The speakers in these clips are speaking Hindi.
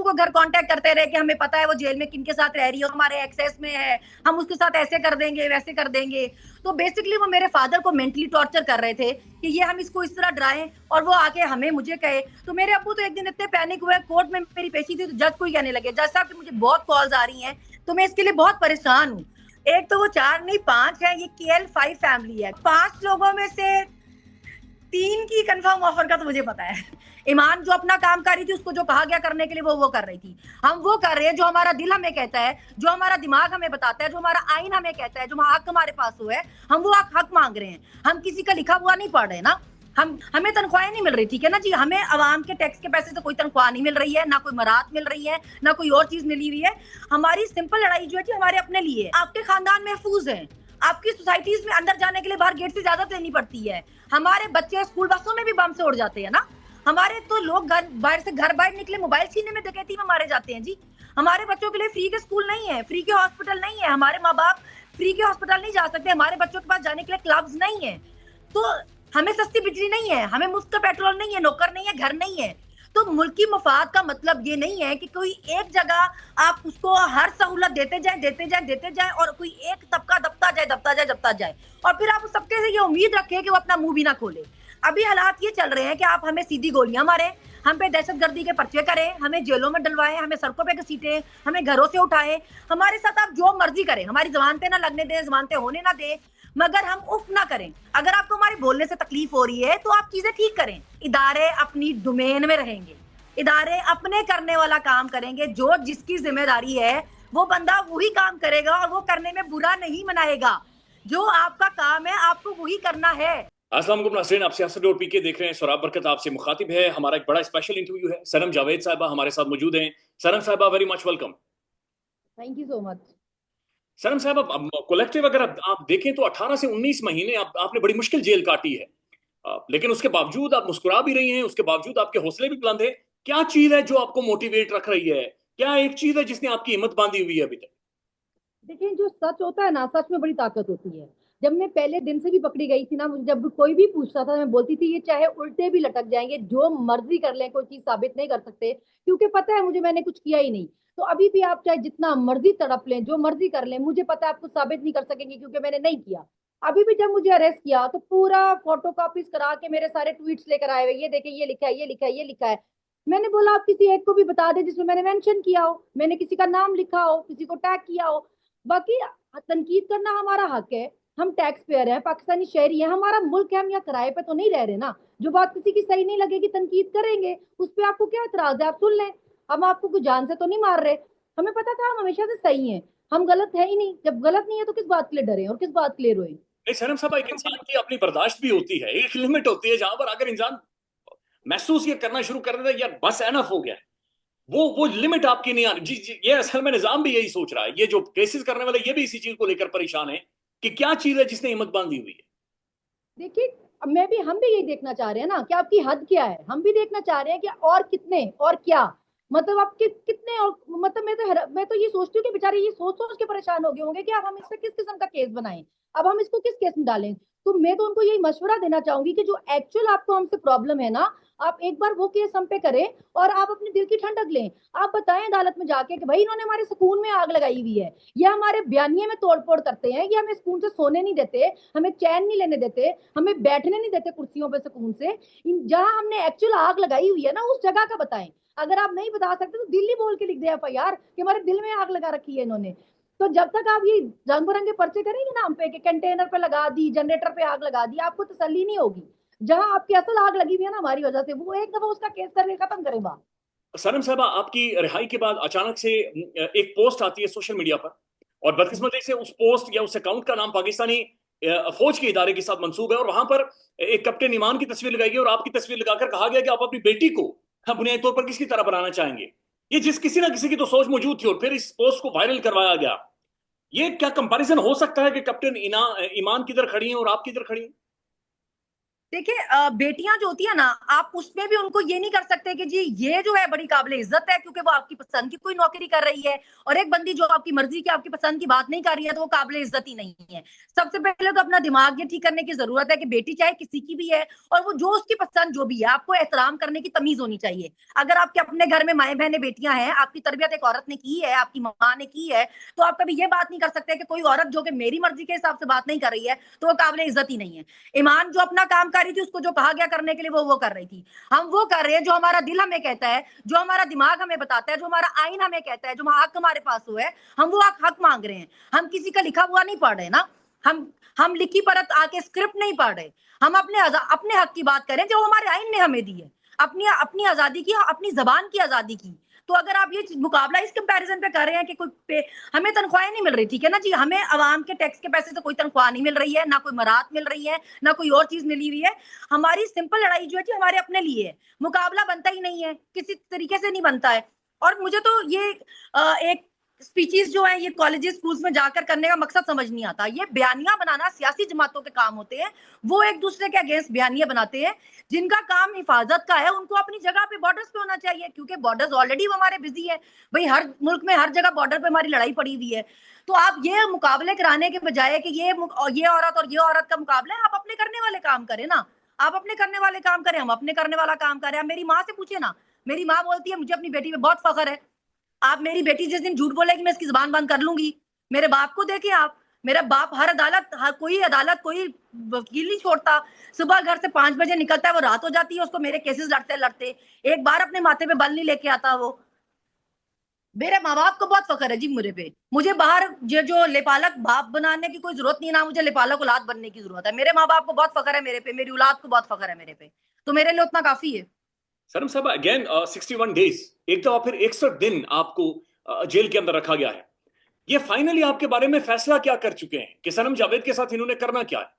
को घर कांटेक्ट करते रहे कि हमें पता है वो जेल में किनके साथ रह रही है, हमारे एक्सेस में है, हम उसके साथ ऐसे कर देंगे वैसे कर देंगे। तो बेसिकली वो मेरे फादर को मेंटली टॉर्चर कर रहे थे कि ये हम इसको इस तरह डराएं और वो आके हमें मुझे कहे। तो मेरे अब्बू तो एक दिन इतने पैनिक हुए, कोर्ट में मेरी पेशी थी तो जज को ही कहने लगे, जज साहब मुझे बहुत कॉल्स आ रही हैं तो मैं इसके लिए बहुत परेशान हूँ। एक तो वो 4 नहीं 5 है, ये KL5 फैमिली है। 5 लोगों में से 3 की कंफर्म ऑफर का तो मुझे पता है। ईमान जो अपना काम कर रही थी, उसको जो कहा गया करने के लिए वो कर रही थी। हम वो कर रहे हैं जो हमारा दिल हमें कहता है, जो हमारा दिमाग हमें बताता है, जो हमारा आइन हमें कहता है, जो हक हमारे पास हुआ है, हम वो हक मांग रहे हैं। हम किसी का लिखा हुआ नहीं पढ़ रहे ना। हमें तनख्वाहें नहीं मिल रही, ठीक है ना जी। हमें अवाम के टैक्स के पैसे से कोई तनख्वाह नहीं मिल रही है, ना कोई मरात मिल रही है, ना कोई और चीज मिली हुई है। हमारी सिंपल लड़ाई जो है जी हमारे अपने लिए। आपके खानदान महफूज है, आपकी सोसाइटीज में अंदर जाने के लिए बाहर गेट से इजाजत लेनी पड़ती है। हमारे बच्चे स्कूल बसों में भी बम से उड़ जाते हैं ना। हमारे तो लोग घर बाहर निकले मोबाइल छीनने में डकैती में मारे जाते हैं जी। हमारे बच्चों के लिए फ्री के स्कूल नहीं है, फ्री के हॉस्पिटल नहीं है, हमारे माँ बाप फ्री के हॉस्पिटल नहीं जा सकते, हमारे बच्चों के पास जाने के लिए क्लब्स नहीं है। तो हमें सस्ती बिजली नहीं है, हमें मुफ्त का पेट्रोल नहीं है, नौकर नहीं है, घर नहीं है। तो मुल्की मफाद का मतलब ये नहीं है कि कोई एक जगह आप उसको हर सहूलत देते जाए और कोई एक तबका दबता जाए और फिर आप सबके से ये उम्मीद रखें कि वो अपना मुंह भी ना खोले। अभी हालात ये चल रहे हैं कि आप हमें सीधी गोलियां मारें, हम पे दहशतगर्दी के पर्चे करें, हमें जेलों में डलवाएं, हमें सड़कों पे घसीटें, हमें घरों से उठाएं, हमारे साथ आप जो मर्जी करें, हमारी जमानतें ना लगने दें, जमानतें होने ना दें, मगर हम उफ ना करें। अगर आपको हमारे बोलने से तकलीफ हो रही है तो आप चीजें ठीक करें। इदारे अपनी डोमेन में रहेंगे, इदारे अपने करने वाला काम करेंगे। जो जिसकी जिम्मेदारी है वो बंदा वही काम करेगा और वो करने में बुरा नहीं मनाएगा। जो आपका काम है आपको वही करना है। अस्सलाम वालेकुम नाज़रीन, आप सियासत और पीके देख रहे हैं। सौराब बरकत आपसे मुखातिब है। हमारा एक बड़ा स्पेशल इंटरव्यू है। सनम जावेद साहिबा हमारे साथ मौजूद हैं। Sanam Sahiba very much welcome. Thank you so much. Sanam Sahiba, collective अगर आप देखें तो 18 से 19 महीने आपने बड़ी मुश्किल जेल काटी है। लेकिन उसके बावजूद आप मुस्कुरा भी रही हैं, उसके बावजूद आपके हौसले भी बुलंद है। क्या चीज है जो आपको मोटिवेट रख रही है? क्या एक चीज है जिसने आपकी हिम्मत बांधी हुई है अभी तक? देखिए, जो सच होता है ना, सच में बड़ी ताकत होती है। जब मैं पहले दिन से भी पकड़ी गई थी ना, मुझे जब कोई भी पूछता था मैं बोलती थी ये चाहे उल्टे भी लटक जाएंगे, जो मर्जी कर लें, कोई चीज साबित नहीं कर सकते, क्योंकि पता है मुझे मैंने कुछ किया ही नहीं। तो अभी भी आप चाहे जितना मर्जी तड़प लें, जो मर्जी कर लें, मुझे पता है आप कुछ साबित नहीं कर सकेंगे क्योंकि मैंने नहीं किया। अभी भी जब मुझे अरेस्ट किया तो पूरा फोटो कॉपीज करा के मेरे सारे ट्वीट्स लेकर आए हुए, ये देखे, ये लिखा है, ये लिखा है, ये लिखा है। मैंने बोला आप किसी एक को भी बता दे जिसमें मैंने मेंशन किया हो, मैंने किसी का नाम लिखा हो, किसी को टैग किया हो। बाकी तनकीद करना हमारा हक है। हम टैक्स पेयर है, पाकिस्तानी शहरी है, हमारा मुल्क है, हम यहाँ किराए पे तो नहीं रह रहे ना। जो बात किसी की सही नहीं लगेगी तनकीद करेंगे, उस पर आपको क्या एतराज है, आप सुन लें। हम आपको कुछ जान से तो नहीं मार रहे। हमें पता था हम हमेशा से सही हैं, हम गलत है ही नहीं। जब गलत नहीं है तो किस बात के लिए डरे और किस बात के लिए रोए। नहीं सनम साहब, एक इंसान की अपनी बर्दाश्त भी होती है, एक लिमिट होती है जहां पर अगर इंसान महसूस ये करना शुरू कर देता है यार बस एनफ हो गया, वो लिमिट आपकी नहीं आनी। जी, जी, ये असल में निजाम भी यही सोच रहा है। ये जो केसेस करने वाले ये भी इसी चीज को लेकर परेशान है कि क्या चीज है जिसने हिम्मत बांधी हुई है। देखिए, अब मैं भी हम भी यही देखना चाह रहे हैं ना कि आपकी हद क्या है। हम भी देखना चाह रहे हैं कि और कितने और क्या, मतलब आप कितने और, मतलब मैं तो ये सोचती हूँ कि बेचारे ये सोच सोच के परेशान हो गए होंगे कि अब हम इस पे किस किस्म का केस बनाएं, अब हम इसको किस केस में डालें। तो मैं तो उनको यही मशवरा देना चाहूंगी कि जो एक्चुअल आपको हमसे प्रॉब्लम है ना, आप एक बार वो केस हम पे करें और आप अपने दिल की ठंडक लें। आप बताएं अदालत में जाके कि भाई इन्होंने हमारे सुकून में आग लगाई हुई है, ये हमारे बयानिए में तोड़फोड़ करते हैं, ये हमें सुकून से सोने नहीं देते, हमें चैन नहीं लेने देते, हमें बैठने नहीं देते कुर्सियों पे सुकून से। जहां हमने एक्चुअल आग लगाई हुई है ना, उस जगह का बताएं। अगर आप नहीं बता सकते तो दिल्ली बोल के लिख दे FIR कि हमारे दिल में आग लगा रखी है इन्होंने। तो जब तक आप ये रंग बिरंगे पर्चे करेंगे ना हम पे कि कंटेनर पे लगा दी, जनरेटर पे आग लगा दी, आपको तसल्ली नहीं होगी। जहां आपकी असल आग लगी हुई है ना हमारी वजह से, वो एक दफा उसका केस करके खत्म करे बात। सनम साहबा, आपकी रिहाई के बाद अचानक से एक पोस्ट आती है सोशल मीडिया पर, और बदकिस्मती से उस पोस्ट या उस अकाउंट का नाम पाकिस्तानी फौज के इदारे के साथ मंसूब है, और वहां पर एक कैप्टन ईमान की तस्वीर लगाई गई और आपकी तस्वीर लगाकर कहा गया कि आप अपनी बेटी को बुनियादी तौर पर किसकी तरह बनाना चाहेंगे। ये जिस किसी ना किसी की तो सोच मौजूद थी और फिर इस पोस्ट को वायरल करवाया गया। ये क्या कंपैरिजन हो सकता है कि कैप्टन ईमान किधर खड़ी है और आप किधर खड़ी हैं? देखिए बेटियां जो होती है ना, आप उसमें भी उनको ये नहीं कर सकते कि जी ये जो है बड़ी काबिल इज्जत है क्योंकि वो आपकी पसंद की कोई नौकरी कर रही है, और एक बंदी जो आपकी मर्जी की आपकी पसंद की बात नहीं कर रही है तो वो काबिल इज्जत ही नहीं है। सबसे पहले तो अपना दिमाग ये ठीक करने की जरूरत है कि बेटी चाहे किसी की भी है, और वो जो उसकी पसंद जो भी है, आपको एहतराम करने की तमीज होनी चाहिए। अगर आपके अपने घर में माए बहने बेटियां हैं, आपकी तरबियत एक औरत ने की है, आपकी माँ ने की है, तो आप कभी ये बात नहीं कर सकते कि कोई औरत जो कि मेरी मर्जी के हिसाब से बात नहीं कर रही है तो वो काबिल इज्जत ही नहीं है। ईमान जो अपना काम कर रही थी, उसको जो कहा गया करने के लिए वो कर रही थी। हम वो कर रहे हैं जो हमारा दिल हमें कहता है, जो हमारा दिमाग हमें बताता है, जो हमारा आइन हमें कहता है, जो हक हमारे पास हुआ है, हम वो हक मांग रहे हैं। हम किसी का लिखा हुआ नहीं पढ़ रहे ना, हम लिखी परत आके स्क्रिप्ट नहीं पढ़ रहे। हम अपने हक की बात करें जो हमारे आइन ने हमें दी है, अपनी अपनी आजादी की, अपनी जबान की आजादी की। तो अगर आप ये मुकाबला इस कंपैरिजन पे कर रहे हैं कि हमें तनख्वाहें नहीं मिल रही, ठीक है ना जी, हमें अवाम के टैक्स के पैसे से कोई तनख्वाह नहीं मिल रही है, ना कोई मराहत मिल रही है, ना कोई और चीज मिली हुई है। हमारी सिंपल लड़ाई जो है जी हमारे अपने लिए है, मुकाबला बनता ही नहीं है, किसी तरीके से नहीं बनता है। और मुझे तो ये एक स्पीचेस जो है ये कॉलेजेस स्कूल्स में जाकर करने का मकसद समझ नहीं आता। ये बयानियां बनाना सियासी जमातों के काम होते हैं, वो एक दूसरे के अगेंस्ट बयानियां बनाते हैं। जिनका काम हिफाजत का है उनको अपनी जगह पे बॉर्डर्स पे होना चाहिए, क्योंकि बॉर्डर्स ऑलरेडी हमारे बिजी है भाई, हर मुल्क में हर जगह बॉर्डर पे हमारी लड़ाई पड़ी हुई है। तो आप ये मुकाबले कराने के बजाय कि ये औरत और ये औरत का मुकाबला है, आप अपने करने वाले काम करें ना, आप अपने करने वाले काम करें, हम अपने करने वाला काम करें। आप मेरी माँ से पूछे ना, मेरी माँ बोलती है मुझे अपनी बेटी पे बहुत फख्र है। आप मेरी बेटी जिस दिन झूठ बोलेगी मैं इसकी जुबान बंद कर लूंगी। मेरे बाप को देखें आप, मेरा बाप हर अदालत, हर कोई अदालत, कोई वकील नहीं छोड़ता। सुबह घर से 5 बजे निकलता है, वो रात हो जाती है उसको मेरे केसेस लड़ते लड़ते, एक बार अपने माथे पे बल नहीं लेके आता वो। मेरे माँ बाप को बहुत फख्र है जी मेरे पे। मुझे बाहर जो लेपालक बाप बनाने की कोई जरूरत नहीं है, ना मुझे लेपालक औलाद बनने की जरूरत है। मेरे माँ बाप को बहुत फख्र है मेरे पे, मेरी औलाद को बहुत फख्र है मेरे पे, तो मेरे लिए उतना काफी है। सनम साहब अगेन 61 डेज, एक तो फिर 61 दिन आपको जेल के अंदर रखा गया है। ये फाइनली आपके बारे में फैसला क्या कर चुके हैं कि सनम जावेद के साथ इन्होंने करना क्या है?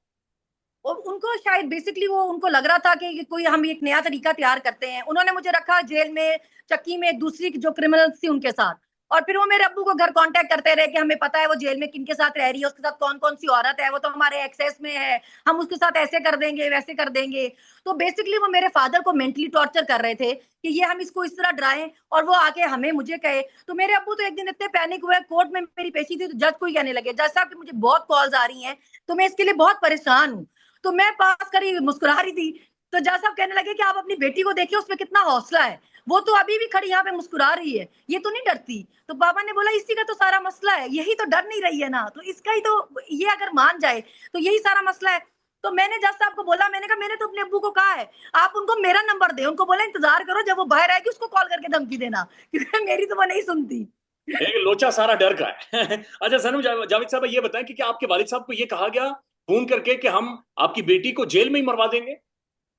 और उनको शायद बेसिकली वो उनको लग रहा था कि कोई हम एक नया तरीका तैयार करते हैं। उन्होंने मुझे रखा जेल में, चक्की में दूसरी जो क्रिमिनल्स थी उनके साथ, और फिर वो मेरे अब्बू को घर कांटेक्ट करते रहे कि हमें पता है वो जेल में किनके साथ रह रही है, उसके साथ कौन कौन सी औरत है, वो तो हमारे एक्सेस में है, हम उसके साथ ऐसे कर देंगे वैसे कर देंगे। तो बेसिकली वो मेरे फादर को मेंटली टॉर्चर कर रहे थे कि ये हम इसको इस तरह डराएं और वो आके हमें मुझे कहे। तो मेरे अब्बू तो एक दिन इतने पैनिक हुए, कोर्ट में मेरी पेशी थी तो जज को ही कहने लगे जज साहब कि मुझे बहुत कॉल्स आ रही हैं तो मैं इसके लिए बहुत परेशान हूँ। तो मैं पास करी मुस्कुरा रही थी, तो जज साहब कहने लगे कि आप अपनी बेटी को देखिए उसमें कितना हौसला है, वो तो अभी भी खड़ी यहाँ पे मुस्कुरा रही है, ये तो नहीं डरती। तो पापा ने बोला इसी का तो सारा मसला है, यही तो डर नहीं रही है ना, तो इसका ही तो, ये अगर मान जाए तो यही सारा मसला है। तो मैंने जज साहब को बोला, मैंने कहा मैंने तो अपने अब्बू को कहा है आप उनको मेरा नंबर दे, उनको बोले इंतजार करो जब वो बाहर आएगी उसको कॉल करके धमकी देना, क्योंकि मेरी तो वो नहीं सुनती। एक लोचा सारा डर का है। अच्छा सनम जावेद साहब ये बताएं कि क्या आपके वालिद साहब को ये कहा गया फोन करके कि हम आपकी बेटी को जेल में ही मरवा देंगे?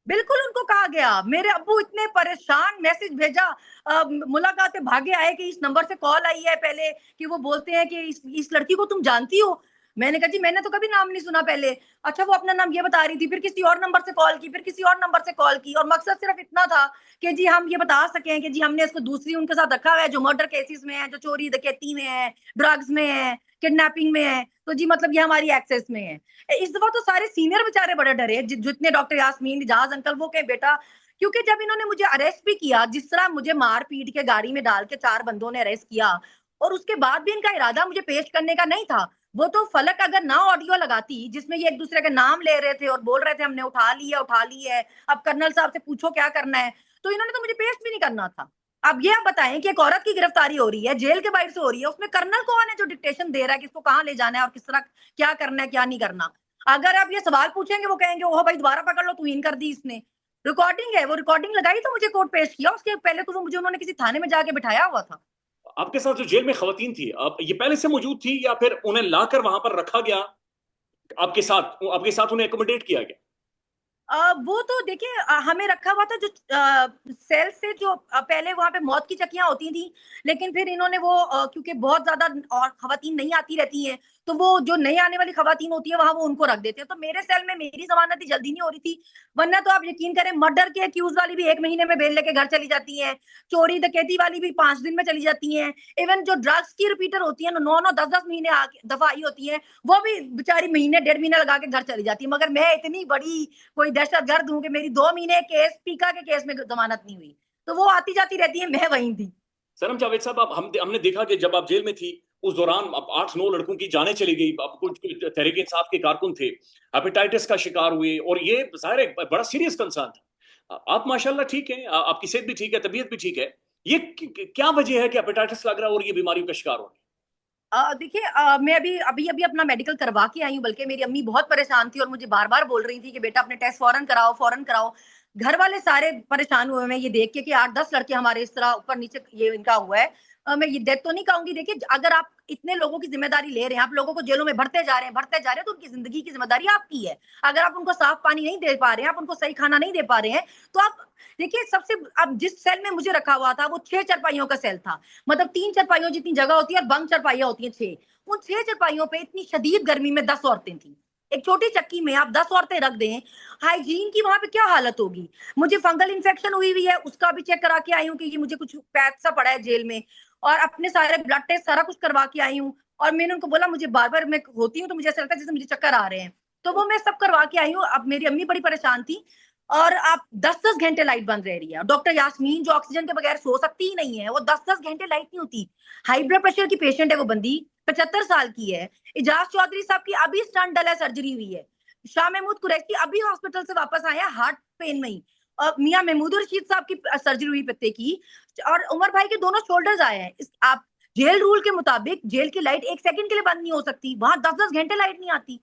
बिल्कुल उनको कहा गया। मेरे अब्बू इतने परेशान, मैसेज भेजा, मुलाकात पे भागे आए कि इस नंबर से कॉल आई है पहले, कि वो बोलते हैं कि इस लड़की को तुम जानती हो। मैंने कहा जी मैंने तो कभी नाम नहीं सुना पहले। अच्छा वो अपना नाम ये बता रही थी, फिर किसी और नंबर से कॉल की, फिर किसी और नंबर से कॉल की, और मकसद सिर्फ इतना था कि जी हम ये बता सकें कि जी हमने इसको दूसरी उनके साथ रखा हुआ है जो मर्डर केसेस में है, जो चोरी डकैती में है, ड्रग्स में है, किडनैपिंग में है, तो जी मतलब ये हमारी एक्सेस में है। इस दफा तो सारे सीनियर बेचारे बड़े डरे, जितने डॉक्टर यास्मीन, इजाज अंकल, वो कहे बेटा, क्योंकि जब इन्होंने मुझे अरेस्ट भी किया, जिस तरह मुझे मार पीट के गाड़ी में डाल के 4 बंदों ने अरेस्ट किया, और उसके बाद भी इनका इरादा मुझे पेश करने का नहीं था। वो तो फलक अगर ना ऑडियो लगाती जिसमें ये एक दूसरे के नाम ले रहे थे और बोल रहे थे हमने उठा ली है, अब कर्नल साहब से पूछो क्या करना है, तो इन्होंने तो मुझे पेश भी नहीं करना था। अब ये आप बताएं कि एक औरत की गिरफ्तारी हो रही है, जेल के बाहर से हो रही है, उसमें कर्नल कौन है जो डिक्टेशन दे रहा है कि इसको कहाँ ले जाना है और किस तरह क्या करना है क्या नहीं करना। अगर आप ये सवाल पूछेंगे वो कहेंगे ओह भाई दोबारा पकड़ लो, तू कर दी इसने। रिकॉर्डिंग है, वो रिकॉर्डिंग लगाई तो मुझे कोर्ट पेश किया, उसके पहले तो वो मुझे उन्होंने किसी थाने में जाके बिठाया हुआ था। आपके साथ जो जेल में खवातीन थी अब ये पहले से मौजूद थी या फिर उन्हें लाकर वहां पर रखा गया, आपके साथ उन्हें एकोमोडेट किया गया? वो तो देखिए हमें रखा हुआ था जो सेल से, जो पहले वहां पे मौत की चक्कियां होती थी, लेकिन फिर इन्होंने वो क्योंकि बहुत ज्यादा और खवातीन नहीं आती रहती हैं, तो वो जो नई आने वाली खवातीन होती है वहां वो उनको रख देते हैं। तो मेरे सेल में मेरी जमानत ही जल्दी नहीं हो रही थी, वरना तो आप यकीन करें मर्डर के अक्यूज वाली भी 1 महीने में बेल लेके घर चली जाती है, चोरी डकैती वाली भी 5 दिन में चली जाती है, इवन जो ड्रग्स की रिपीटर होती है 9-9 10-10 महीने दफा आई होती है, वो भी बेचारी महीने 1.5 महीने लगा के घर चली जाती है। मगर मैं इतनी बड़ी कोई दहशतगर्द हूँ कि मेरी 2 महीने केस पीका के केस में जमानत नहीं हुई, तो वो आती जाती रहती है, मैं वहीं थी। सनम जावेद साहब, हमने देखा कि जब आप जेल में थी उस दौरान अब 8-9 लड़कों की जानें चली गई। अब कुछ कुछ तहरीक इंसाफ के कारकुन थे, हेपेटाइटिस का शिकार हुए, और ये जाहिर है बड़ा सीरियस कंसर्न था। आप माशाल्लाह ठीक हैं, आपकी सेहत भी ठीक है, तबीयत भी ठीक है। ये क्या वजह है कि हेपेटाइटिस लग रहा है और ये बीमारियों का शिकार हो रहे हैं? देखिए, मैं अभी अभी अभी अपना मेडिकल करवा के आई हूँ, बल्कि मेरी अम्मी बहुत परेशान थी और मुझे बार बार बोल रही थी कि बेटा अपने टेस्ट फौरन कराओ, फौरन कराओ। घर वाले सारे परेशान हुए हैं ये देख के कि 8-10 लड़के हमारे इस तरह ऊपर नीचे ये इनका हुआ है। मैं ये डेथ तो नहीं कहूंगी। देखिए, अगर आप इतने लोगों की जिम्मेदारी ले रहे हैं, आप लोगों को जेलों में भरते जा रहे हैं, भरते जा रहे हैं, तो उनकी जिंदगी की जिम्मेदारी आपकी है। अगर आप उनको साफ पानी नहीं दे पा रहे हैं, आप उनको सही खाना नहीं दे पा रहे हैं, तो आप देखिए, सबसे अब जिस सेल में मुझे रखा हुआ था वो 6 चारपाइयों का सेल था। मतलब 3 चारपाइयों जितनी जगह होती है और बंक चारपाइयां होती हैं 6। उन 6 चारपाइयों पे इतनी शदीद गर्मी में 10 औरतें थी। एक छोटी चक्की में आप 10 औरतें रख दें, हाइजीन की वहां पे क्या हालत होगी। मुझे फंगल इन्फेक्शन हुई है, उसका भी चेक करा के आई हूँ कि ये मुझे कुछ पैच सा पड़ा है जेल में, और अपने सारे ब्लड टेस्ट सारा कुछ करवा के आई हूँ। और मैंने उनको बोला मुझे बार बार मैं होती हूँ तो मुझे ऐसा लगता है जैसे मुझे चक्कर आ रहे हैं, तो वो मैं सब करवा के आई हूँ। अब मेरी अम्मी बड़ी परेशान थी, और आप 10-10 घंटे लाइट बंद रह रही है। डॉक्टर यास्मीन जो ऑक्सीजन के बगैर सो सकती ही नहीं है, वो 10-10 घंटे लाइट नहीं होती। हाई ब्लड प्रेशर की पेशेंट है वो बंदी, 75 साल की है। इजाज चौधरी साहब की अभी स्टंट डला है, सर्जरी हुई है। शाह महमूद कुरैशी अभी हॉस्पिटल से वापस आए हैं हार्ट पेन में ही। और मियां महमूद रशीद साहब की सर्जरी हुई पित्ते की, और उमर भाई के दोनों शोल्डर्स आए हैं। आप जेल रूल के मुताबिक जेल की लाइट 1 सेकंड के लिए बंद नहीं हो सकती, वहां 10-10 घंटे लाइट नहीं आती।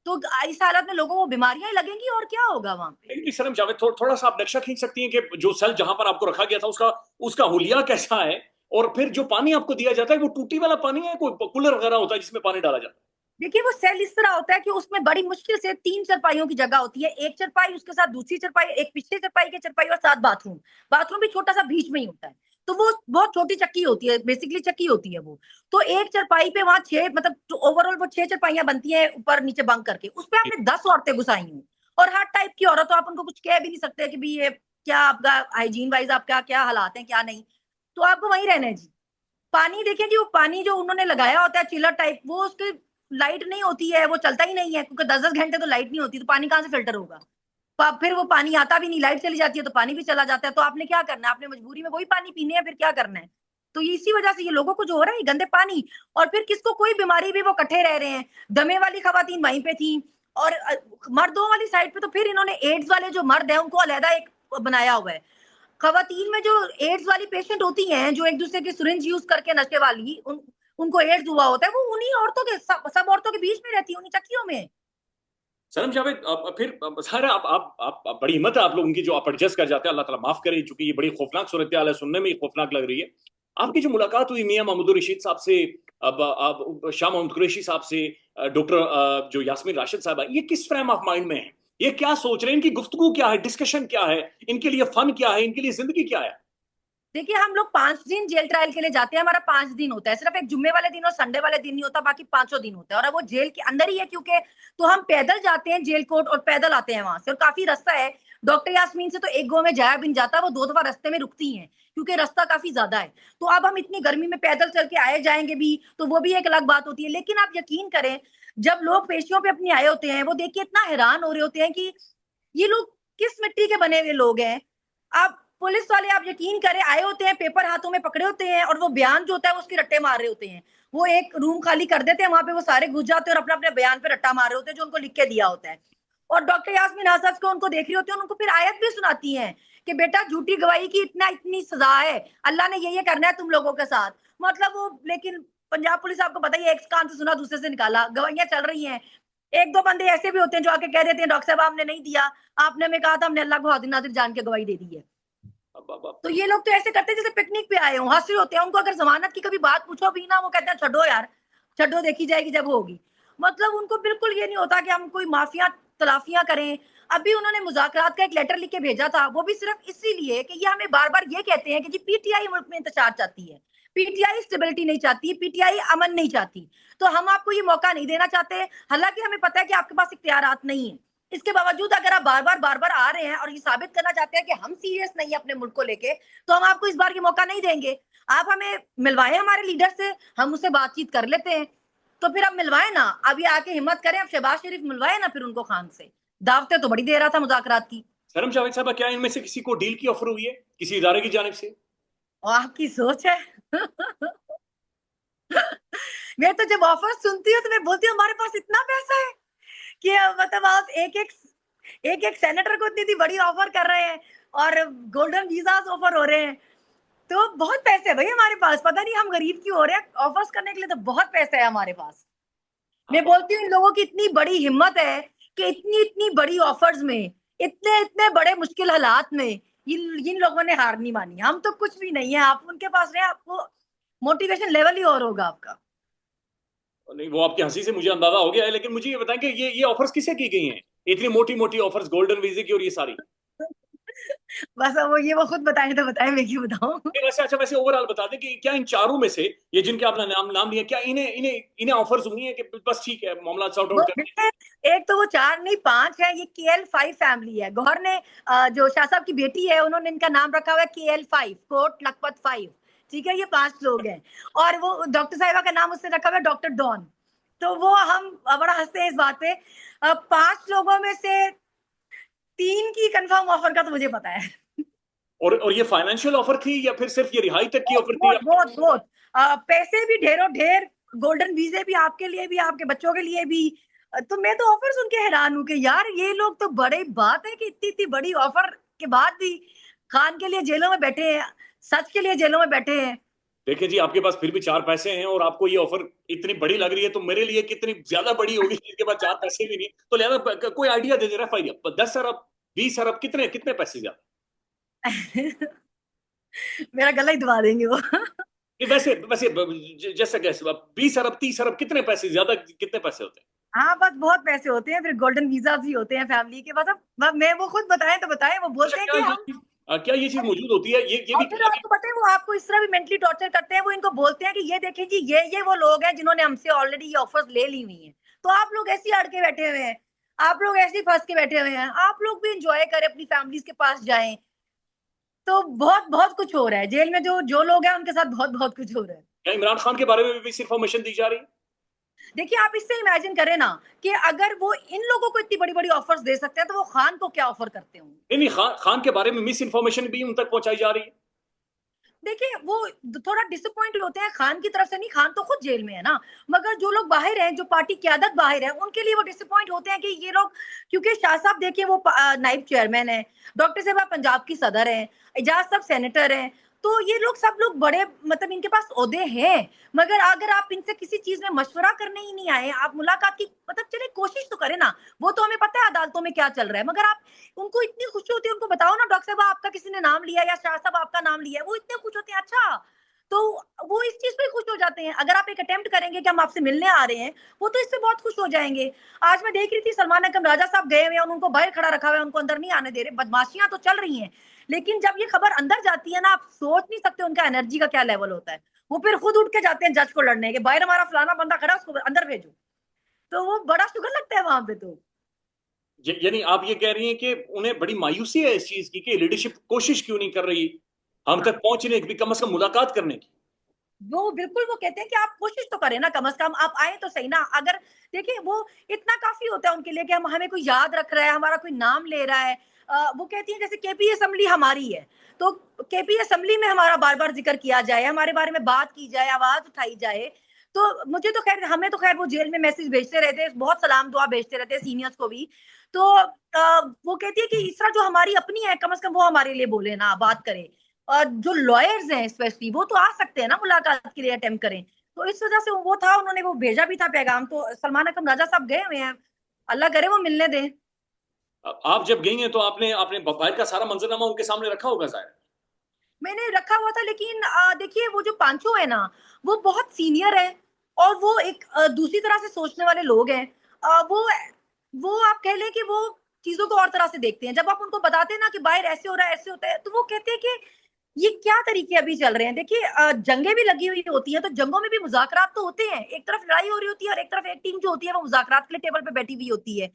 तो इस हालत में लोगों को बीमारियां ही लगेंगी और क्या होगा वहां पे। लेकिन सनम जावेद, थोड़ा सा आप नक्शा खींच सकती हैं कि जो सेल जहां पर आपको रखा गया था उसका उसका हुलिया कैसा है, और फिर जो पानी आपको दिया जाता है वो टूटी वाला पानी है, कोई कूलर वगैरह होता है जिसमें पानी डाला जाता है? देखिए, वो सेल इस तरह होता है कि उसमें बड़ी मुश्किल से 3 चारपाइयों की जगह होती है। एक चारपाई, उसके साथ दूसरी चारपाई, एक पिछले चारपाई की चारपाई, और साथ बाथरूम। बाथरूम भी छोटा सा बीच में ही होता है। तो वो बहुत छोटी चक्की होती है, बेसिकली चक्की होती है वो। तो एक चारपाई पे वहां 6, मतलब तो ओवरऑल वो 6 चारपाइयां बनती है ऊपर नीचे बंक करके, उस पे आपने 10 औरतें घुसाई हुई, और हर टाइप की औरत, तो आप उनको कुछ कह भी नहीं सकते कि भाई ये क्या आपका हाइजीन वाइज आपका क्या हालात है क्या नहीं। तो आपको वहीं रहना है जी। पानी देखें जी, वो पानी जो उन्होंने लगाया होता है चिलर टाइप, वो उसके लाइट नहीं होती है, वो चलता ही नहीं है, क्योंकि 10-10 घंटे तो लाइट नहीं होती, तो पानी कहाँ से फिल्टर होगा। फिर वो पानी आता भी नहीं, लाइट चली जाती है तो पानी भी चला जाता है। तो आपने क्या करना है, आपने मजबूरी में वही पानी पीने है, फिर क्या करना है। तो ये इसी वजह से ये लोगों को जो हो रहा है ये गंदे पानी, और फिर किसको कोई बीमारी भी वो इकट्ठे रह रहे हैं। दमे वाली खवातीन वहीं पे थी, और मर्दों वाली साइड पे तो फिर इन्होंने एड्स वाले जो मर्द है उनको अलहदा एक बनाया हुआ है। खवातीन में जो एड्स वाली पेशेंट होती हैं, जो एक दूसरे की सिरिंज यूज करके नशे वाली, उनको एड्स हुआ होता है, वो उन्हीं औरतों के सब औरतों के बीच में रहती है, उन्हीं चक्कियों में। सनम जावेद, फिर सारा आप बड़ी हिम्मत है आप लोगों की जो आप एडजस्ट कर जाते हैं, अल्लाह ताला माफ करे, चूंकि ये बड़ी खौफनाक सूरत हाल है, सुनने में ही खौफनाक लग रही है। आपकी जो मुलाकात हुई मियां महमूद रशीद साहब से, अब शाह महमूद कुरैशी साहब से, डॉक्टर जो यास्मीन राशिद साहब है, ये किस फ्रेम ऑफ माइंड में है? ये क्या सोच रहे हैं? इनकी गुफ्तगू क्या है, डिस्कशन क्या है, इनके लिए फन क्या है, इनके लिए जिंदगी क्या है? देखिए, हम लोग 5 दिन जेल ट्रायल के लिए जाते हैं, हमारा 5 दिन होता है, सिर्फ एक जुम्मे वाले दिन और संडे वाले दिन नहीं होता, बाकी पांचों दिन होता है। और अब वो जेल के अंदर ही है, क्योंकि तो हम पैदल जाते हैं जेल कोर्ट और पैदल आते हैं वहां से, और काफी रास्ता है। डॉक्टर यास्मीन से तो एक गो में जाया भी नहीं जाता, वो 2 दफा रास्ते में रुकती हैं, क्योंकि रास्ता काफी ज्यादा है। तो अब हम इतनी गर्मी में पैदल चल के आए जाएंगे भी, तो वो भी एक अलग बात होती है। लेकिन आप यकीन करें, जब लोग पेशियों पे अपनी आए होते हैं, वो देख के इतना हैरान हो रहे होते हैं कि ये लोग किस मिट्टी के बने हुए लोग हैं। आप पुलिस वाले, आप यकीन करें, आए होते हैं, पेपर हाथों में पकड़े होते हैं, और वो बयान जो होता है वो उसकी रट्टे मार रहे होते हैं। वो एक रूम खाली कर देते हैं, वहां पे वो सारे घुस जाते हैं और अपने अपने बयान पे रट्टा मार रहे होते हैं जो उनको लिख के दिया होता है। और डॉक्टर यास्मीन आसद को उनको देख रही होती है, उनको फिर आयत भी सुनाती हैं कि बेटा झूठी गवाही की इतना इतनी सजा है, अल्लाह ने ये करना है तुम लोगों के साथ। मतलब वो, लेकिन पंजाब पुलिस आपको पता ही है, एक कान से सुना दूसरे से निकाला, गवाहियां चल रही हैं। एक दो बंदे ऐसे भी होते हैं जो आके कह देते हैं डॉक्टर साहब आपने नहीं दिया, आपने हमें कहा था, हमने अल्लाह को हाजिर नाजिर जान के गवाही दे दी है। तो ये लोग तो ऐसे करते हैं जैसे पिकनिक पे आए हों, हंस रहे होते हैं। उनको अगर जमानत की कभी बात पूछो भी ना, वो कहते हैं छोड़ो यार, छोड़ो, देखी जाएगी जब होगी। मतलब उनको बिल्कुल ये नहीं होता कि हम कोई माफिया तलाफियां करें। अभी उन्होंने मुज़ाकरात का एक लेटर लिख के भेजा था, वो भी सिर्फ इसीलिए कि ये हमें बार बार ये कहते हैं कि जी पीटीआई मुल्क में इंतशार चाहती है। पीटीआई स्टेबिलिटी नहीं चाहती, पीटीआई अमन नहीं चाहती, तो हम आपको ये मौका नहीं देना चाहते। हालांकि हमें पता है कि आपके पास इख्तियारात नहीं है, इसके बावजूद अगर आप बार बार आ रहे हैं और ये साबित करना चाहते हैं कि हम सीरियस नहीं है अपने मुल्क को लेके, तो हम आपको इस बार ये मौका नहीं देंगे। आप हमें मिलवाएं हमारे लीडर से, हम उससे बातचीत कर लेते हैं। तो फिर अब मिलवाए ना, अभी आके हिम्मत करें, अब शहबाज शरीफ मिलवाए ना फिर उनको खान से। दावतें तो बड़ी दे रहा था मुज़ाकरात की। सरम जावेद साहब, क्या इनमें से किसी को डील की ऑफर हुई है किसी इदारे की जानिब से? और आपकी सोच है। मैं तो जब ऑफर सुनती हूँ तो मैं बोलती हूँ हमारे पास इतना पैसा है कि मतलब आप एक एक सेनेटर को इतनी बड़ी ऑफर कर रहे हैं और गोल्डन वीजास ऑफर हो रहे हैं। तो बहुत पैसे है भाई हमारे पास, पता नहीं हम गरीब क्यों हो रहे हैं, ऑफर्स करने के लिए तो बहुत पैसा है हमारे पास। मैं बोलती हूँ इन लोगों की इतनी बड़ी हिम्मत है कि इतनी इतनी बड़ी ऑफर्स में, इतने इतने बड़े मुश्किल हालात में इन लोगों ने हार नहीं मानी। हम तो कुछ भी नहीं है, आप उनके पास रहे, आपको मोटिवेशन लेवल ही और होगा आपका। नहीं, वो आपकी हंसी से मुझे अंदाजा हो गया है, लेकिन मुझे ये बताएं कि ये ऑफर्स किसे की गई हैं? इतनी मोटी मोटी ऑफर्स गोल्डन वीजे की और ये सारी? बस अब वो खुद बताएं तो बताएं, मैं क्यों बताऊं। वैसे अच्छा, वैसे ओवरऑल बता दें कि क्या इन चारों में से, ये जिनके आपने नाम नाम लिया, क्या इन्हें इन्हें इन्हें ऑफर्स हुई है कि बस ठीक है मामला सॉर्ट वो आउट करके? देखिए, एक तो वो 4 नहीं 5 है, ये KL5 फैमिली है। गौहर ने जो शाह साहब की बेटी है उन्होंने इनका नाम रखा हुआ है KL5, कोट लखपत 5। ठीक है, ये 5 लोग हैं। और वो डॉक्टर साहिबा का नाम उसने रखा हुआ है डॉक्टर डॉन। तो वो हम बड़ा हंसते हैं इस बात पे। 5 लोगों में से 3 की कंफर्म ऑफर का तो मुझे पता है। और ये फाइनेंशियल ऑफर थी या फिर सिर्फ ये रिहाई तक की ऑफर थी? बहुत बहुत बहुत पैसे भी ढेरों ढेर, गोल्डन वीजे भी आपके लिए भी, आपके बच्चों के लिए भी। तो मैं तो ऑफर सुन के हैरान हूँ कि यार ये लोग तो बड़ी बात है कि इतनी इतनी बड़ी ऑफर के बाद भी खान के लिए जेलों में बैठे हैं, सच के लिए जेलों में बैठे हैं। देखिए जी, आपके पास फिर भी चार पैसे हैं और आपको ये ऑफर इतनी बड़ी लग रही है, तो मेरे लिए कितनी ज्यादा बड़ी होगी जिसके पास चार पैसे भी नहीं। तो लिहाजा कोई आइडिया दे दे रहा है, 10 अरब 20 अरब, कितने कितने पैसे ज्यादा? मेरा गला ही दबा देंगे वो। ये वैसे वैसे जैसे कैसे 20 अरब 30 अरब, कितने पैसे ज्यादा, कितने पैसे होते हैं? हाँ बस बहुत पैसे होते हैं, फिर गोल्डन वीजा भी होते हैं फैमिली के। बस मैं वो खुद बताएं तो बताएं, वो अच्छा, बोलते हैं कि हम। क्या ये चीज मौजूद होती है? ये और भी फिर आपको पता है वो आपको इस तरह भी मेंटली टॉर्चर करते हैं। वो इनको बोलते हैं कि ये देखें जी, ये वो लोग हैं जिन्होंने हमसे ऑलरेडी ये ऑफर्स ले ली हुई हैं, तो आप लोग ऐसे ही अड़ के बैठे हुए हैं, आप लोग ऐसे ही फंस के बैठे हुए हैं, आप लोग भी इंजॉय करें, अपनी फैमिलीज के पास जाएं। तो बहुत बहुत कुछ हो रहा है जेल में, जो जो लोग हैं उनके साथ बहुत बहुत कुछ हो रहा है। क्या इमरान खान के बारे में भी इंफॉर्मेशन दी जा रही है? देखिए, आप इससे इमेजिन करें ना कि अगर वो इन लोगों को इतनी बड़ी बड़ी ऑफर्स दे सकते हैं, तो वो खान को क्या ऑफर करते होंगे। नहीं नहीं, खान के बारे में मिस इन्फॉर्मेशन भी उन तक पहुंचाई जा रही है? देखिए, वो थोड़ा डिसअपॉइंट होते हैं खान की तरफ से, नहीं, खान तो खुद जेल में है ना, मगर जो लोग बाहर हैं, जो पार्टी क्यादत बाहर है, उनके लिए वो डिसअपॉइंट होते हैं कि ये लोग, क्योंकि शाह साहब देखिए वो नाइब चेयरमैन है, डॉक्टर साहब पंजाब की सदर हैं, एजाज साहब सेनेटर हैं, तो ये लोग सब लोग बड़े, मतलब इनके पास ओहदे हैं। मगर अगर आप इनसे किसी चीज में मशवरा करने ही नहीं आए, आप मुलाकात की मतलब चले कोशिश तो करें ना। वो तो हमें पता है अदालतों में क्या चल रहा है, मगर आप उनको इतनी खुशी होती है, उनको बताओ ना डॉक्टर साहब आपका किसी ने नाम लिया या शाह साहब आपका नाम लिया है, वो इतने खुश होते हैं। अच्छा, तो वो इस चीज पे खुश हो जाते हैं। अगर आप एक अटेम्प्ट करेंगे कि हम आपसे मिलने आ रहे हैं, वो तो इससे बहुत खुश हो जाएंगे। आज मैं देख रही थी सलमान अकरम राजा साहब गए हुए हैं, उनको बाहर खड़ा रखा हुआ है, उनको अंदर नहीं आने दे रहे। बदमाशियां तो चल रही हैं, लेकिन जब ये खबर अंदर जाती है ना, आप सोच नहीं सकते उनका एनर्जी का क्या लेवल होता है। वो फिर खुद उठ के जाते हैं जज को लड़ने के, बाहर हमारा फलाना बंदा खड़ा, उसको अंदर भेजो। तो वो बड़ा शुगर लगता है वहां पे। तो यानी आप ये कह रही हैं कि उन्हें बड़ी मायूसी है इस चीज की कि लीडरशिप कोशिश क्यों नहीं कर रही हम तक पहुंचने की, कम से कम मुलाकात करने की? वो बिल्कुल, वो कहते हैं कि आप कोशिश तो करें ना, कम से कम आप आए तो सही ना। अगर देखिए, वो इतना काफी होता है उनके लिए कि हम हमें कोई याद रख रहा है, हमारा कोई नाम ले रहा है। वो कहती है जैसे केपी असेंबली हमारी है, तो केपी असेंबली में हमारा बार बार जिक्र किया जाए, हमारे बारे में बात की जाए, आवाज उठाई जाए। तो मुझे तो खैर, हमें तो खैर वो जेल में मैसेज भेजते रहते हैं, बहुत सलाम दुआ भेजते रहते हैं सीनियर्स को भी। तो वो कहती है कि इस तरह जो हमारी अपनी है, कम से कम वो हमारे लिए बोले ना, बात करे। और जो लॉयर्स हैं स्पेशली, वो तो आ सकते हैं ना मुलाकात के लिए, अटेम्प्ट करें। तो इस वजह से वो था, उन्होंने वो भेजा भी था पैगाम। तो सलमान अकरम राजा साहब गए हुए हैं, अल्लाह करे वो मिलने दें। आप जब गई हैं तो आपने आपने बाहर का सारा मंजरनामा उनके सामने रखा होगा शायद? मैंने रखा हुआ था, लेकिन देखिए वो जो पांचों है ना, वो बहुत सीनियर है, और वो एक दूसरी तरह से सोचने वाले लोग हैं। वो आप कह लें कि वो चीजों को और तरह से देखते हैं। जब आप उनको बताते हैं ना कि बाहर ऐसे हो रहा है, ऐसे होता है, तो वो कहते हैं कि ये क्या तरीके अभी चल रहे हैं? देखिए जंगें भी लगी हुई होती हैं, तो जंगों में भी मुज़ाकरात तो होते हैं। एक तरफ लड़ाई हो रही होती है और एक तरफ एक टीम जो होती है वो मुज़ाकरात के लिए टेबल पे बैठी हुई होती है।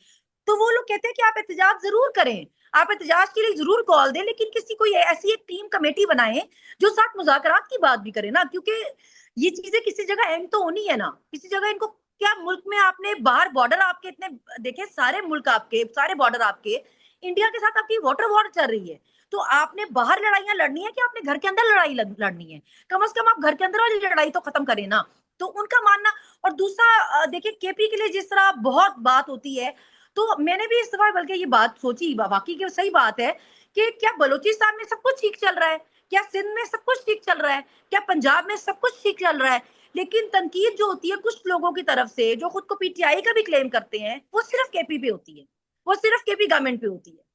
तो वो लोग कहते हैं कि आप एहतजाज ज़रूर करें, आप एहतजाज के लिए ज़रूर कॉल दें, लेकिन किसी कोई ऐसी एक टीम कमेटी बनाएँ जो साथ मुज़ाकरात की बात भी करे ना, क्योंकि ये चीज़ें किसी जगह एंड तो होनी है ना। किसी जगह इनको क्या मुल्क में आपने बाहर बॉर्डर आपके इतने देखे, सारे मुल्क आपके, सारे बॉर्डर आपके, इंडिया के साथ आपकी वाटर वॉर चल रही है। तो आपने बाहर लड़ाइयाँ लड़नी है कि आपने घर के अंदर लड़ाई लड़नी है? कम से कम आप घर के अंदर वाली लड़ाई तो खत्म करें ना। तो उनका मानना, और दूसरा देखिए केपी के लिए जिस तरह बहुत बात होती है, तो मैंने भी इस दफा बल्कि ये बात सोची, वाकई की सही बात है कि क्या बलूचिस्तान में सब कुछ ठीक चल रहा है? क्या सिंध में सब कुछ ठीक चल रहा है? क्या पंजाब में सब कुछ ठीक चल रहा है? लेकिन तनकीद जो होती है कुछ लोगों की तरफ से, जो खुद को पीटीआई का भी क्लेम करते हैं, वो सिर्फ केपी पे होती है, वो सिर्फ केपी गवर्नमेंट पे होती है।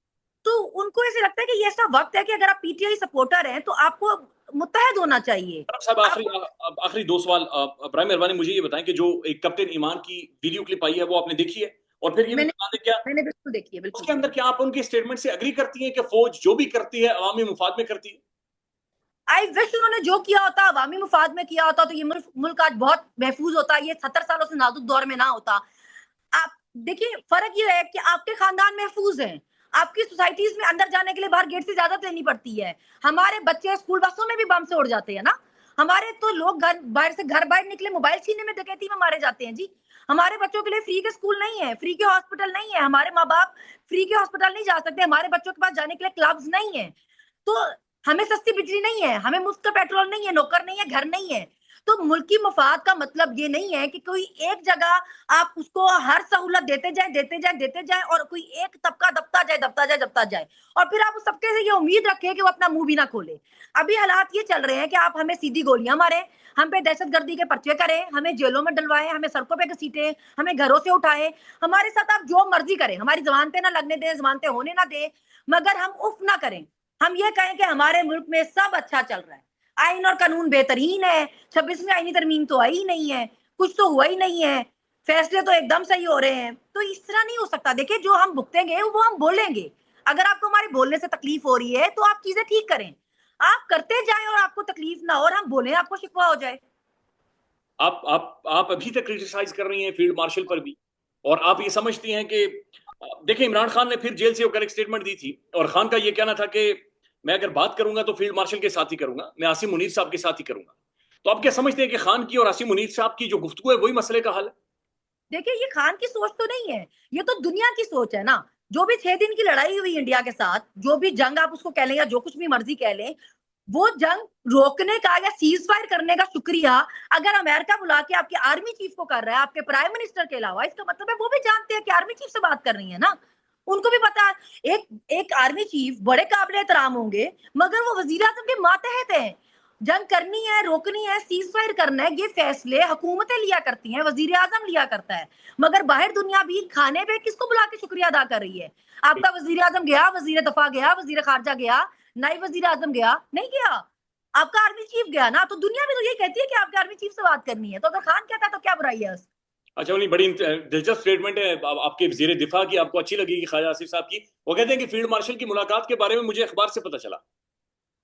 तो उनको ऐसे लगता है कि ये ऐसा वक्त है कि अगर आप पीटीआई सपोर्टर हैं तो आपको मुत्तहद होना चाहिए। साहब आखिरी आपको आखिरी दो सवाल। इब्राहिम मेहरबानी मुझे ये बताएं कि जो एक कैप्टन ईमान की वीडियो क्लिप आई है वो आपने देखी है? और फिर ये भी मैंने बता दें क्या मैंने बिल्कुल देखी है, बिल्कुल उसके अंदर देखी है। क्या आप उनकी स्टेटमेंट से अग्री करती हैं कि फौज जो भी करती है अवामी मुफाद में करती है? आई विश उन्होंने जो किया होता अवामी मुफाद में किया होता तो ये मुल्क आज बहुत महफूज होता, ये 70 सालों से नाजुक दौर में ना होता। आप देखिए फर्क ये है कि आपके खानदान महफूज हैं, आपकी सोसाइटीज में अंदर जाने के लिए बाहर गेट से इजाजत लेनी पड़ती है। हमारे बच्चे स्कूल बसों में भी बम से उड़ जाते हैं ना। हमारे तो लोग घर बाहर निकले मोबाइल छीनने में डकैती में मारे जाते हैं जी। हमारे बच्चों के लिए फ्री के स्कूल नहीं है, फ्री के हॉस्पिटल नहीं है, हमारे माँ बाप फ्री के हॉस्पिटल नहीं जा सकते, हमारे बच्चों के पास जाने के लिए क्लब्स नहीं है। तो हमें सस्ती बिजली नहीं है, हमें मुफ्त का पेट्रोल नहीं है, नौकर नहीं है, घर नहीं है। तो मुल्की मफाद का मतलब ये नहीं है कि कोई एक जगह आप उसको हर सहूलत देते जाए, देते जाए, देते जाए, और कोई एक तबका दबता जाए, दबता जाए, दबता जाए, और फिर आप उस सबके से ये उम्मीद रखें कि वो अपना मुंह भी ना खोले। अभी हालात ये चल रहे हैं कि आप हमें सीधी गोलियां मारें, हम पे दहशतगर्दी के पर्चे करें, हमें जेलों में डलवाएं, हमें सड़कों पे घसीटें, हमें घरों से उठाएं, हमारे साथ आप जो मर्जी करें, हमारी जमानतें ना लगने दें, जमानतें होने ना दें, मगर हम उफ ना करें। हम ये कहें कि हमारे मुल्क में सब अच्छा चल रहा है, आइन और कानून बेहतरीन है, 26वीं आईनी तरमीम तो आई ही नहीं है, कुछ तो हुआ ही नहीं है, फैसले तो एकदम सही हो रहे हैं। तो इस तरह नहीं हो सकता। देखिए जो हम भुगतेंगे वो हम बोलेंगे। अगर आपको हमारे बोलने से तकलीफ हो रही है तो आप चीजें ठीक करें, आप करते जाएं और आपको तकलीफ ना हो और हम बोले आपको शिकवा हो जाए। आप अभी तक क्रिटिसाइज कर रही हैं फील्ड मार्शल पर भी, और आप ये समझती हैं कि देखिए इमरान खान ने फिर जेल से होकर एक स्टेटमेंट दी थी और खान का ये कहना था कि मैं अगर बात करूंगा तो फील्ड मार्शल के साथ ही करूंगा, मैं आसिम मुनीर साहब के साथ ही करूंगा। तो आप क्या समझते हैं कि खान की और आसिम मुनीर साहब की जो गुफ्तगू है वही मसले का हल है? देखिए ये खान की सोच तो नहीं है, ये तो दुनिया की सोच है ना। जो भी 6 दिन की लड़ाई हुई इंडिया के साथ, जो भी जंग आप उसको कह लें या जो कुछ भी मर्जी कह लें, वो जंग रोकने का या सीज फायर करने का शुक्रिया अगर अमेरिका बुला के आपके आर्मी चीफ को कर रहा है, आपके प्राइम मिनिस्टर के अलावा, इसका मतलब है वो भी जानते हैं कि आर्मी चीफ से बात कर रही है ना। उनको भी पता है एक एक आर्मी चीफ बड़े काबिल एहतराम होंगे, मगर वो वजीर आजम के मातहत हैं। जंग करनी है, रोकनी है, सीज फायर करना है, ये फैसले हुकूमतें लिया करती हैं, वजीर आजम लिया करता है। मगर बाहर दुनिया भी खाने पे किसको बुला के शुक्रिया अदा कर रही है? आपका वजीर आजम गया, वजीर दफा गया, वजीर खारजा गया, नायब वजीर आजम गया नहीं गया? आपका आर्मी चीफ गया ना। तो दुनिया भी तो ये कहती है कि आपके आर्मी चीफ से बात करनी है, तो अगर खान कहता है तो क्या बुराई है? अच्छा, उन्हीं बड़ी दिलचस्प स्टेटमेंट है आपके वजीर दिफा की, आपको अच्छी लगेगी ख्वाजा आसिफ साहब की। वो कहते हैं कि फील्ड मार्शल की मुलाकात के बारे में मुझे अखबार से पता चला।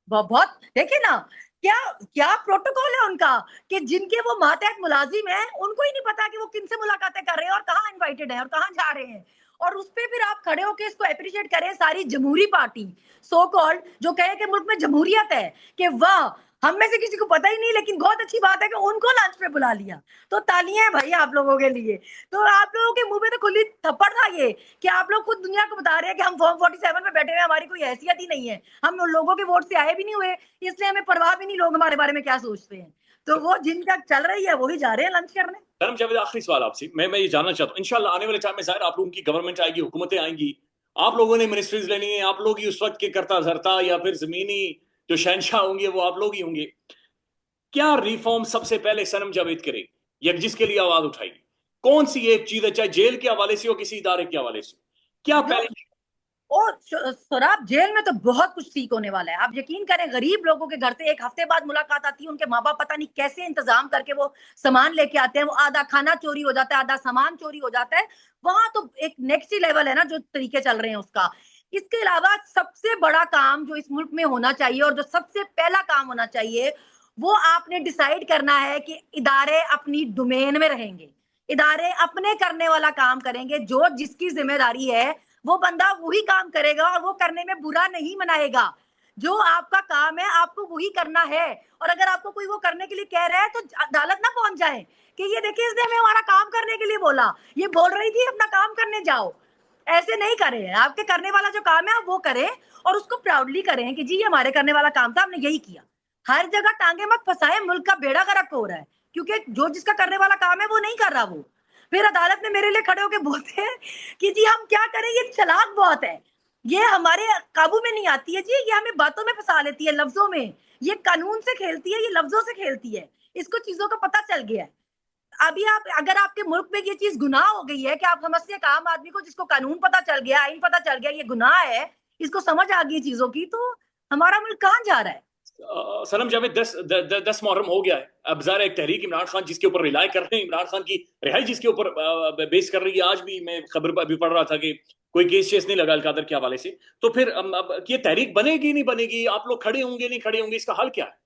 बहुत देखिए ना, क्या क्या प्रोटोकॉल है उनका कि जिनके वो मातहत मुलाजिम है उनको ही नहीं पता कि वो किनसे मुलाकातें कर रहे हैं और कहाँ इनवाइटेड है और कहाँ जा रहे हैं। और उस पे फिर आप खड़े होकर इसको अप्रिशिएट करें, सारी जमहूरी पार्टी सो कॉल्ड जो कहे कि मुल्क में जमहूरियत है, कि वाह हम में से किसी को पता ही नहीं, लेकिन बहुत अच्छी बात है कि उनको लंच पे बुला लिया। तो तालियां हैं भाई आप लोगों के लिए। तो आप लोगों के मुंह में तो खुली थप्पड़ था ये कि आप लोग खुद दुनिया को बता रहे हैं कि हम फॉर्म 47 में बैठे हुए, हमारी कोई हैसियत ही नहीं है, हम उन लोगों के वोट से आए भी नहीं हुए, इसलिए हमें परवाह भी नहीं लोग हमारे बारे में क्या सोचते हैं। तो वो जिनका चल रही है वही जा रहे हैं लंच करने। धर्म जावेद, आखिरी सवाल आपसे मैं ये जानना चाहता हूँ, इंशाल्लाह आने वाले टाइम में जाहिर आप लोगों की गवर्नमेंट आएगी, हुकूमतें आएंगी, आप लोगों ने मिनिस्ट्रीज लेनी है, आप लोग ही उस वक्त के करता धरता या फिर जमीनी जो शहनशाह होंगे वो आप लोग ही होंगे। क्या रिफॉर्म सबसे पहले सनम जावेद करेगी या जिसके लिए आवाज उठाएगी? कौन सी एक चीज है, चाहे जेल के हवाले से हो, किसी इदारे के हवाले से, क्या जो पहले? और सराब जेल में तो बहुत कुछ ठीक होने वाला है। आप यकीन करें, गरीब लोगों के घर से एक हफ्ते बाद मुलाकात आती है, उनके माँ बाप पता नहीं कैसे इंतजाम करके वो सामान लेके आते हैं, वो आधा खाना चोरी हो जाता है, आधा सामान चोरी हो जाता है। वहां तो एक नेक्स्ट ही लेवल है ना जो तरीके चल रहे हैं उसका। इसके अलावा सबसे बड़ा काम जो इस मुल्क में होना चाहिए और जो सबसे पहला काम होना चाहिए, वो आपने डिसाइड करना है कि इदारे अपनी डोमेन में रहेंगे, इदारे अपने करने वाला काम करेंगे, जो जिसकी जिम्मेदारी है वो बंदा वही काम करेगा और वो करने में बुरा नहीं मनाएगा। जो आपका काम है आपको वही करना है, और अगर आपको कोई वो करने के लिए कह रहा है तो अदालत ना पहुंच जाए कि ये देखिए इसने हमें हमारा काम करने के लिए बोला, ये बोल रही थी अपना काम करने जाओ। ऐसे नहीं करें, आपके करने वाला जो काम है आप वो करें और उसको प्राउडली करें कि जी ये हमारे करने वाला काम था, हमने यही किया। हर जगह टांगे मत फंसाए, मुल्क का बेड़ा गर्क हो रहा है क्योंकि जो जिसका करने वाला काम है वो नहीं कर रहा। वो फिर अदालत में मेरे लिए खड़े होकर बोलते हैं कि जी हम क्या करें, ये चालाक बहुत है, ये हमारे काबू में नहीं आती है जी, ये हमें बातों में फंसा लेती है, लफ्जों में, ये कानून से खेलती है, ये लफ्जों से खेलती है, इसको चीजों का पता चल गया है। अभी आप अगर आपके मुल्क में ये चीज गुनाह हो गई है कि आप समझते हैं आम आदमी को जिसको कानून पता चल गया, आइन पता चल गया, ये गुनाह है, इसको समझ आ गई चीजों की, तो हमारा मुल्क कहाँ जा रहा है? सनम जावेद, 10 मुहर्रम हो गया है। अब ज़ाहिर एक तहरीक इमरान खान जिसके ऊपर रिलाय कर रहे हैं, इमरान खान की रिहाई जिसके ऊपर बेस कर रही है। आज भी मैं खबर अभी पढ़ रहा था कि कोई केस शेस नहीं लगा अलकादर के हवाले से। तो फिर अब ये तहरीक बनेगी नहीं बनेगी, आप लोग खड़े होंगे नहीं खड़े होंगे, इसका हल क्या है?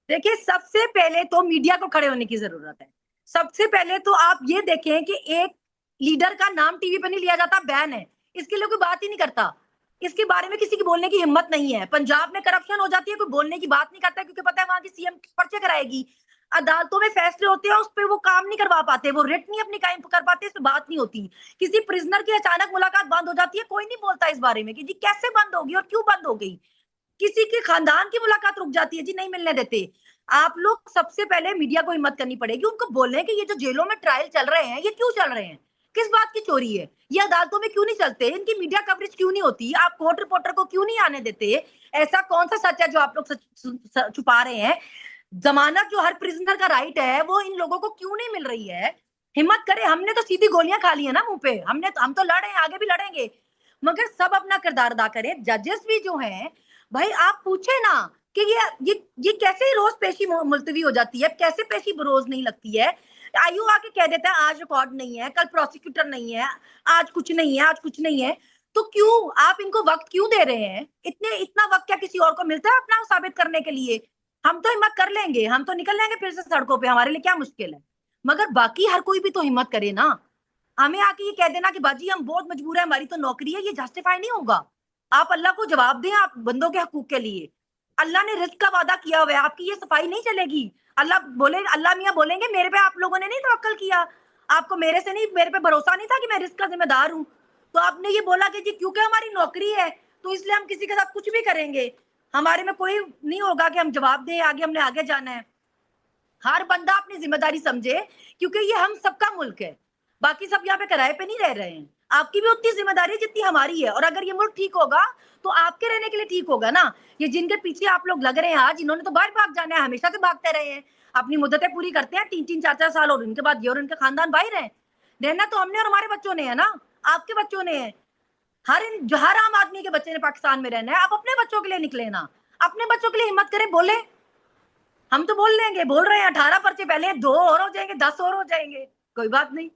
देखिए, सबसे पहले तो मीडिया को खड़े होने की जरूरत है। सबसे पहले तो आप ये देखें कि एक लीडर का नाम टीवी पे नहीं लिया जाता, बैन है, इसके लिए कोई बात ही नहीं करता, इसके बारे में किसी की बोलने की हिम्मत नहीं है। पंजाब में करप्शन हो जाती है, कोई बोलने की बात नहीं करता क्योंकि पता है वहां की सीएम पर्चे कराएगी। अदालतों में फैसले होते हैं, उस पर वो काम नहीं करवा पाते, वो रिट नहीं अपनी कायम कर पाते, इस पर बात नहीं होती। किसी प्रिजनर की अचानक मुलाकात बंद हो जाती है, कोई नहीं बोलता इस बारे में कि जी कैसे बंद होगी और क्यों बंद हो गई। किसी के खानदान की मुलाकात रुक जाती है, जी नहीं मिलने देते। आप लोग सबसे पहले मीडिया को हिम्मत करनी पड़ेगी, उनको बोलने कि ये जो जेलों में ट्रायल चल रहे हैं ये क्यों चल रहे हैं, किस बात की चोरी है, ये अदालतों में क्यों नहीं चलते, इनकी मीडिया कवरेज क्यों नहीं होती, आप कोर्ट रिपोर्टर को क्यों नहीं आने देते, ऐसा कौन सा सच है जो आप लोग छुपा रहे हैं। जमानत जो हर प्रिजनर का राइट है वो इन लोगों को क्यों नहीं मिल रही है। हिम्मत करे, हमने तो सीधी गोलियां खा ली है ना मुंह पे, हम तो लड़े हैं, आगे भी लड़ेंगे, मगर सब अपना किरदार अदा करें। जजेस भी जो हैं भाई, आप पूछे ना कि ये कैसे रोज पेशी मुलतवी हो जाती है, कैसे पेशी रोज नहीं लगती है। आयु आके कह देता है आज रिकॉर्ड नहीं है, कल प्रोसिक्यूटर नहीं है, आज कुछ नहीं है, आज कुछ नहीं है। तो क्यों आप इनको वक्त क्यों दे रहे हैं? इतना वक्त क्या किसी और को मिलता है अपना साबित करने के लिए? हम तो हिम्मत कर लेंगे, हम तो निकल लेंगे फिर से सड़कों पे, हमारे लिए क्या मुश्किल है, मगर बाकी हर कोई भी तो हिम्मत करे ना। हमें आके ये कह देना कि बाजी हम बहुत मजबूर है, हमारी तो नौकरी है, ये जस्टिफाई नहीं होगा। आप अल्लाह को जवाब दें, आप बंदों के हकूक के लिए। अल्लाह ने रिस्क का वादा किया हुआ है, आपकी ये सफाई नहीं चलेगी। अल्लाह मियाँ बोलेंगे मेरे पे आप लोगों ने नहीं तवक्कल किया, आपको मेरे से नहीं, मेरे पे भरोसा नहीं था कि मैं रिस्क का जिम्मेदार हूँ, तो आपने ये बोला कि जी क्योंकि हमारी नौकरी है तो इसलिए हम किसी के साथ कुछ भी करेंगे, हमारे में कोई नहीं होगा कि हम जवाब दें, आगे हमने आगे जाना है। हर बंदा अपनी जिम्मेदारी समझे, क्योंकि ये हम सबका मुल्क है, बाकी सब यहाँ पे किराए पे नहीं रह रहे हैं। आपकी भी उतनी जिम्मेदारी है जितनी हमारी है, और अगर ये मुल्क ठीक होगा तो आपके रहने के लिए ठीक होगा ना। ये जिनके पीछे आप लोग लग रहे हैं आज, इन्होंने तो बाहर भाग जाना है, हमेशा से भागते रहे हैं, अपनी मुद्दतें पूरी करते हैं 3-3 4-4 साल, और इनके बाद ये और इनके खानदान बाहर है। रहना तो हमने और हमारे बच्चों ने है ना, आपके बच्चों ने है। हर आम आदमी के बच्चे ने पाकिस्तान में रहना है। आप अपने बच्चों के लिए निकले ना, अपने बच्चों के लिए हिम्मत करें, बोले। हम तो बोल लेंगे, बोल रहे हैं 18 पर्चे पहले, 2 और हो जाएंगे, 10 और हो जाएंगे, कोई बात नहीं।